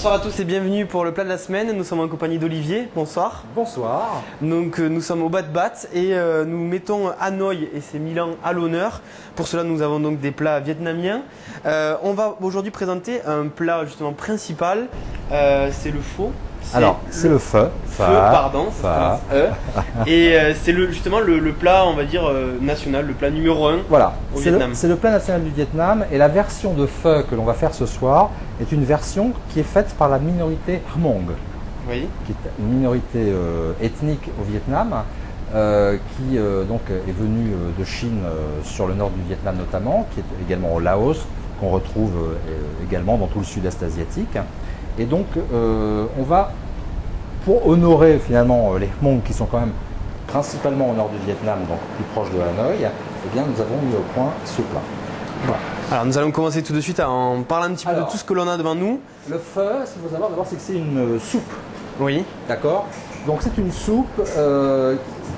Bonsoir à tous et bienvenue pour le plat de la semaine. Nous sommes en compagnie d'Olivier. Bonsoir. Bonsoir. Donc nous sommes au Bat Bat et nous mettons Hanoï et ses Milan à l'honneur. Pour cela nous avons donc des plats vietnamiens. On va aujourd'hui présenter un plat justement principal. C'est le pho. Alors c'est le pho. Pardon. Et c'est justement le plat, on va dire national, le plat numéro 1 voilà, au Vietnam. C'est le plat national du Vietnam et la version de pho que l'on va faire ce soir est une version qui est faite par la minorité Hmong, oui. qui est une minorité ethnique au Vietnam, qui donc est venue de Chine sur le nord du Vietnam notamment, qui est également au Laos, qu'on retrouve également dans tout le sud-est asiatique. Et donc on va, pour honorer finalement les Hmong qui sont quand même principalement au nord du Vietnam, donc plus proche de Hanoï, eh bien nous avons mis au point ce plat. Voilà. Alors nous allons commencer tout de suite en parlant un petit peu de tout ce que l'on a devant nous. Le pho, ce qu'il faut savoir d'abord, c'est que c'est une soupe. Oui. D'accord. Donc c'est une soupe.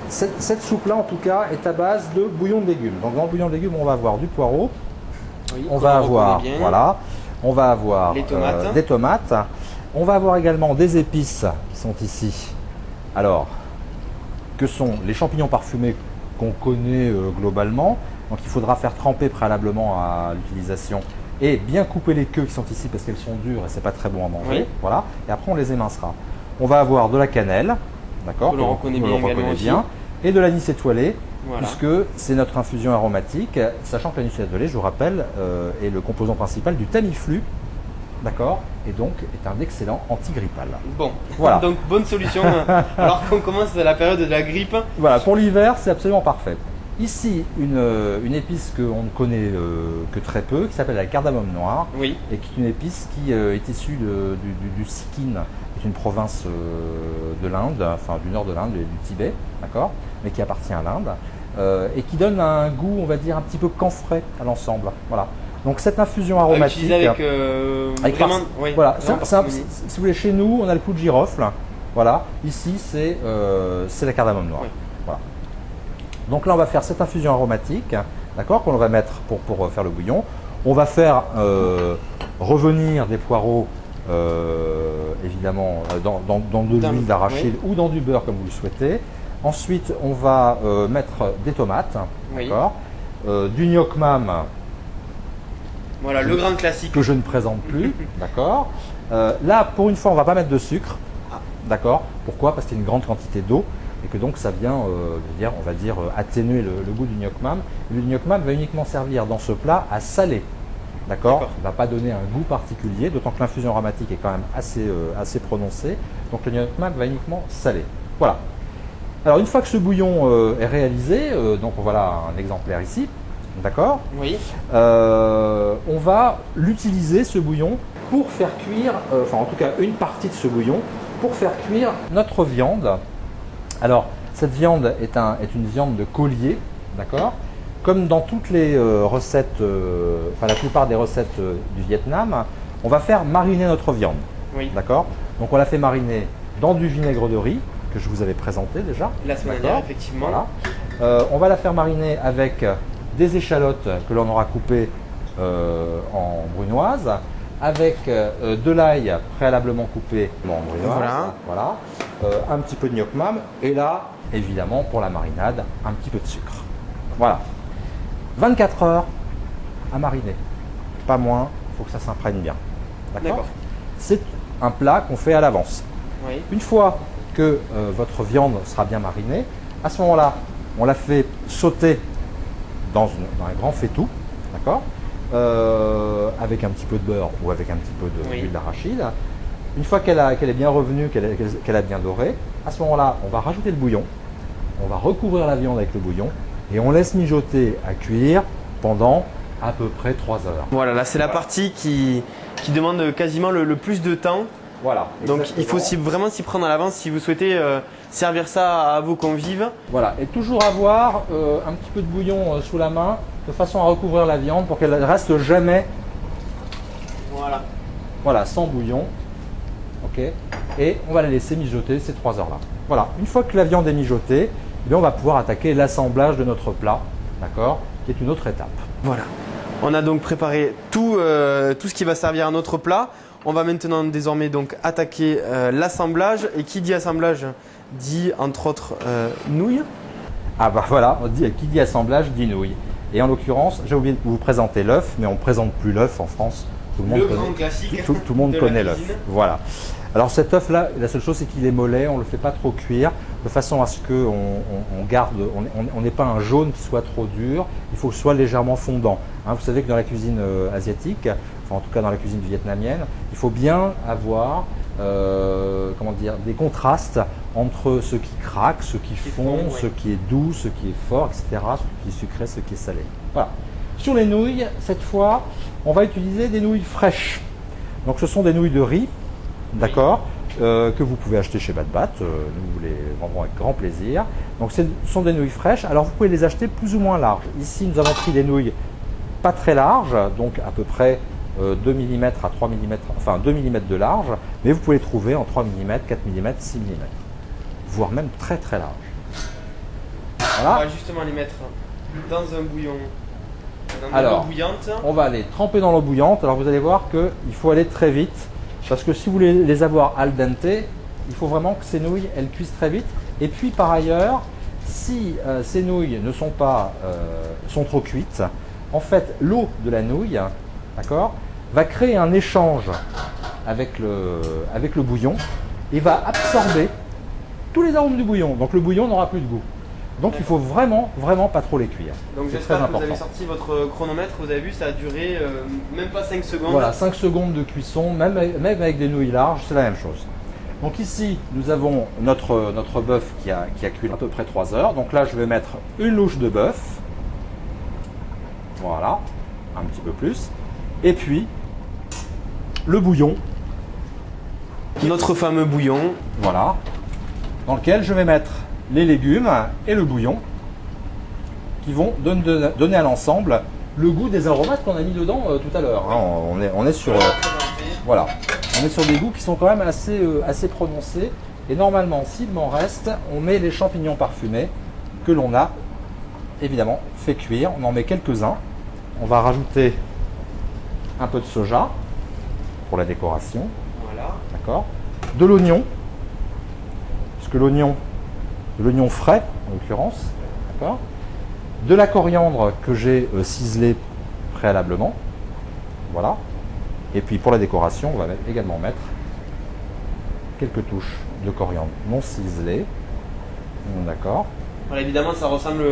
Cette soupe-là, en tout cas, est à base de bouillon de légumes. Donc dans le bouillon de légumes, on va avoir du poireau. Oui, on va avoir, voilà, on va avoir des tomates. On va avoir également des épices qui sont ici. Alors, que sont les champignons parfumés qu'on connaît globalement. Donc il faudra faire tremper préalablement à l'utilisation et bien couper les queues qui sont ici parce qu'elles sont dures et c'est pas très bon à manger. Oui. Voilà. Et après on les émincera. On va avoir de la cannelle, d'accord, que l'on reconnaît bien, et de l'anis étoilé, voilà. Puisque c'est notre infusion aromatique, sachant que l'anis étoilé, je vous rappelle, est le composant principal du Tamiflu, d'accord, et donc est un excellent antigrippal. Bon, voilà. Donc bonne solution alors qu'on commence la période de la grippe. Voilà, pour l'hiver c'est absolument parfait. Ici, une épice qu'on ne connaît que très peu, qui s'appelle la cardamome noire, oui. Et qui est une épice qui est issue du Sikkim, qui est une province de l'Inde, enfin du nord de l'Inde, du Tibet, d'accord, mais qui appartient à l'Inde, et qui donne un goût, on va dire, un petit peu camphré à l'ensemble. Voilà. Donc cette infusion aromatique, utilisée avec vraiment, oui, voilà, si vous voulez, chez nous, on a le clou de girofle, voilà. Ici, c'est la cardamome noire. Oui. Voilà. Donc là, on va faire cette infusion aromatique, d'accord, qu'on va mettre pour faire le bouillon. On va faire revenir des poireaux, évidemment, dans de l'huile d'arachide, oui, ou dans du beurre, comme vous le souhaitez. Ensuite, on va mettre des tomates, oui, d'accord, du gnoc mam. Voilà, le grand classique. Que je ne présente plus, d'accord. Là, pour une fois, on ne va pas mettre de sucre, d'accord. Pourquoi? Parce qu'il y a une grande quantité d'eau. Et que donc ça vient, on va dire, atténuer le goût du gnoc mam. Le gnoc mam va uniquement servir dans ce plat à saler, d'accord. Il ne va pas donner un goût particulier, d'autant que l'infusion aromatique est quand même assez prononcée. Donc le gnoc mam va uniquement saler. Voilà. Alors une fois que ce bouillon est réalisé, donc voilà un exemplaire ici, d'accord. Oui. On va l'utiliser, ce bouillon, pour faire cuire, enfin en tout cas une partie de ce bouillon, pour faire cuire notre viande. Alors, cette viande est une viande de collier, d'accord. Comme dans toutes les recettes, enfin la plupart des recettes du Vietnam, on va faire mariner notre viande, oui, d'accord. Donc on la fait mariner dans du vinaigre de riz, que je vous avais présenté déjà. La semaine dernière, effectivement. Voilà. On va la faire mariner avec des échalotes que l'on aura coupées en brunoise, avec de l'ail préalablement coupé en brunoise, voilà. Un petit peu de gnoc mam, et là, évidemment, pour la marinade, un petit peu de sucre. Voilà. 24 heures à mariner, pas moins, il faut que ça s'imprègne bien. D'accord. C'est un plat qu'on fait à l'avance. Oui. Une fois que votre viande sera bien marinée, à ce moment-là, on la fait sauter dans un grand faitout, d'accord, avec un petit peu de beurre ou avec un petit peu d'huile d'arachide. Une fois qu'elle est bien revenue, qu'elle a bien doré, à ce moment-là, on va rajouter le bouillon, on va recouvrir la viande avec le bouillon et on laisse mijoter à cuire pendant à peu près 3 heures. Voilà, là c'est la partie qui demande quasiment le plus de temps. Voilà. Donc il faut vraiment s'y prendre à l'avance si vous souhaitez servir ça à vos convives. Voilà, et toujours avoir un petit peu de bouillon sous la main de façon à recouvrir la viande pour qu'elle ne reste jamais, voilà, sans bouillon. Ok. Et on va la laisser mijoter ces 3 heures-là. Voilà, une fois que la viande est mijotée, eh bien, on va pouvoir attaquer l'assemblage de notre plat, d'accord, qui est une autre étape. Voilà. On a donc préparé tout ce qui va servir à notre plat. On va maintenant désormais donc attaquer l'assemblage. Et qui dit assemblage dit entre autres nouilles. Ah bah voilà, qui dit assemblage dit nouilles. Et en l'occurrence, j'ai oublié de vous présenter l'œuf, mais on ne présente plus l'œuf en France. Tout le monde le connaît, grand classique. tout le monde connaît l'œuf. Voilà. Alors cet œuf là, la seule chose c'est qu'il est mollet, on ne le fait pas trop cuire, de façon à ce qu'on n'ait pas un jaune qui soit trop dur, il faut que ce soit légèrement fondant. Hein, vous savez que dans la cuisine asiatique, enfin en tout cas dans la cuisine vietnamienne, il faut bien avoir des contrastes entre ce qui craque, ce qui fond, ce qui est doux, ce qui est fort, etc., ce qui est sucré, ce qui est salé. Voilà. Sur les nouilles, cette fois, on va utiliser des nouilles fraîches. Donc ce sont des nouilles de riz, d'accord, que vous pouvez acheter chez Bad Bat, nous vous les vendrons avec grand plaisir. Donc ce sont des nouilles fraîches, alors vous pouvez les acheter plus ou moins larges. Ici nous avons pris des nouilles pas très larges, donc à peu près 2 mm à 3 mm, enfin 2 mm de large, mais vous pouvez les trouver en 3 mm, 4 mm, 6 mm, voire même très très large. Voilà. On va justement les mettre dans un bouillon, dans l'eau bouillante. On va les tremper dans l'eau bouillante. Alors vous allez voir qu'il faut aller très vite, parce que si vous voulez les avoir al dente, il faut vraiment que ces nouilles elles cuisent très vite. Et puis par ailleurs, si ces nouilles ne sont pas sont trop cuites, en fait l'eau de la nouille, d'accord, va créer un échange avec le bouillon et va absorber tous les arômes du bouillon. Donc le bouillon n'aura plus de goût. Donc il faut vraiment pas trop les cuire. Donc j'espère que vous avez sorti votre chronomètre, vous avez vu, ça a duré même pas 5 secondes. Voilà, 5 secondes de cuisson, même avec des nouilles larges, c'est la même chose. Donc ici, nous avons notre bœuf qui a cuit à peu près 3 heures. Donc là, je vais mettre une louche de bœuf. Voilà, un petit peu plus. Et puis, le bouillon. Notre fameux bouillon. Voilà, dans lequel je vais mettre les légumes et le bouillon qui vont donner à l'ensemble le goût des aromates qu'on a mis dedans tout à l'heure. Hein. On est sur voilà, on est sur des goûts qui sont quand même assez prononcés. Et normalement, s'il m'en reste, on met les champignons parfumés que l'on a évidemment fait cuire. On en met quelques-uns. On va rajouter un peu de soja pour la décoration. Voilà. D'accord. De l'oignon, puisque l'oignon frais en l'occurrence, d'accord. De la coriandre que j'ai ciselée préalablement, voilà. Et puis pour la décoration, on va également mettre quelques touches de coriandre non ciselée, d'accord. Voilà, évidemment, ça ressemble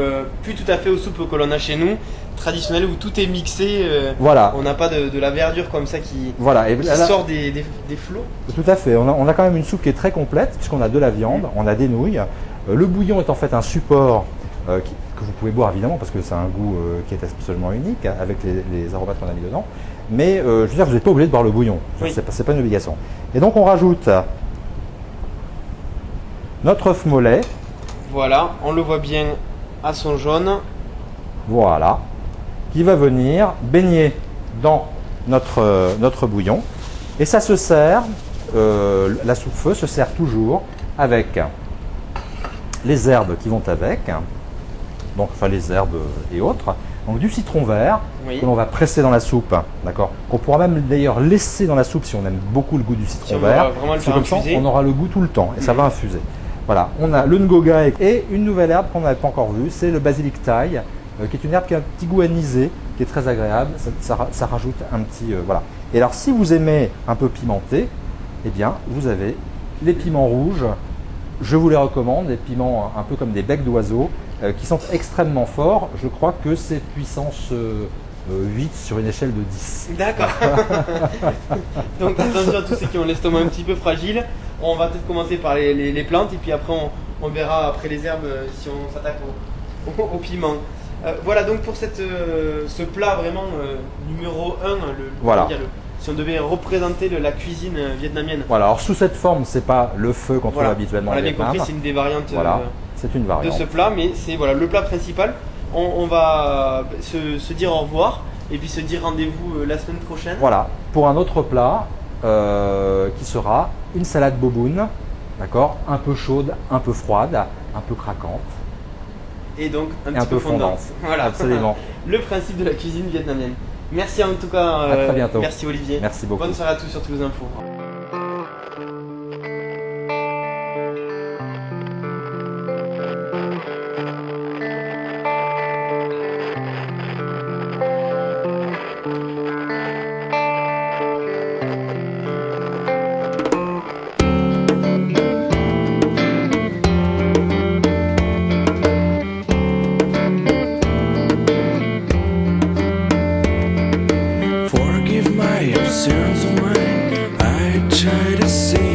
plus tout à fait aux soupes que l'on a chez nous, traditionnelles, où tout est mixé. Voilà. On n'a pas de la verdure comme ça qui là, sort des flots. Tout à fait. On a quand même une soupe qui est très complète, puisqu'on a de la viande, on a des nouilles. Le bouillon est en fait un support que vous pouvez boire évidemment, parce que c'est un goût qui est absolument unique, avec les aromates qu'on a mis dedans. Mais je veux dire, vous n'êtes pas obligé de boire le bouillon. Oui. C'est pas une obligation. Et donc on rajoute notre œuf mollet. Voilà, on le voit bien à son jaune. Voilà, qui va venir baigner dans notre bouillon. Et ça se sert, la soupe-feu se sert toujours avec les herbes qui vont avec, donc enfin les herbes et autres. Donc du citron vert que l'on va presser dans la soupe, d'accord. Qu'on pourra même d'ailleurs laisser dans la soupe si on aime beaucoup le goût du citron vert. C'est comme ça, on aura le goût tout le temps et ça va infuser. Voilà, on a le ngoga et une nouvelle herbe qu'on n'avait pas encore vue, c'est le basilic thaï, qui est une herbe qui a un petit goût anisé, qui est très agréable. Ça rajoute un petit voilà. Et alors si vous aimez un peu pimenté, eh bien vous avez les piments rouges. Je vous les recommande, des piments un peu comme des becs d'oiseaux, qui sont extrêmement forts. Je crois que c'est puissance 8 sur une échelle de 10. D'accord. Donc attention à tous ceux qui ont l'estomac un petit peu fragile. On va peut-être commencer par les plantes et puis après on verra après les herbes si on s'attaque au piment. Voilà donc pour ce plat vraiment numéro 1, voilà. Si on devait représenter la cuisine vietnamienne. Voilà, alors sous cette forme, c'est pas le feu qu'on trouve habituellement au Vietnam. On l'a bien compris, c'est une des variantes c'est une variante de ce plat, mais c'est le plat principal. On va se dire au revoir et puis se dire rendez-vous la semaine prochaine. Voilà, pour un autre plat qui sera une salade boboon, d'accord, un peu chaude, un peu froide, un peu craquante. Et donc un petit peu fondante. Voilà. Absolument. Le principe de la cuisine vietnamienne. Merci en tout cas. À très bientôt. Merci Olivier. Merci beaucoup. Bonne soirée à tous sur Toulouse Info. Forgive my absence of mine. I try to see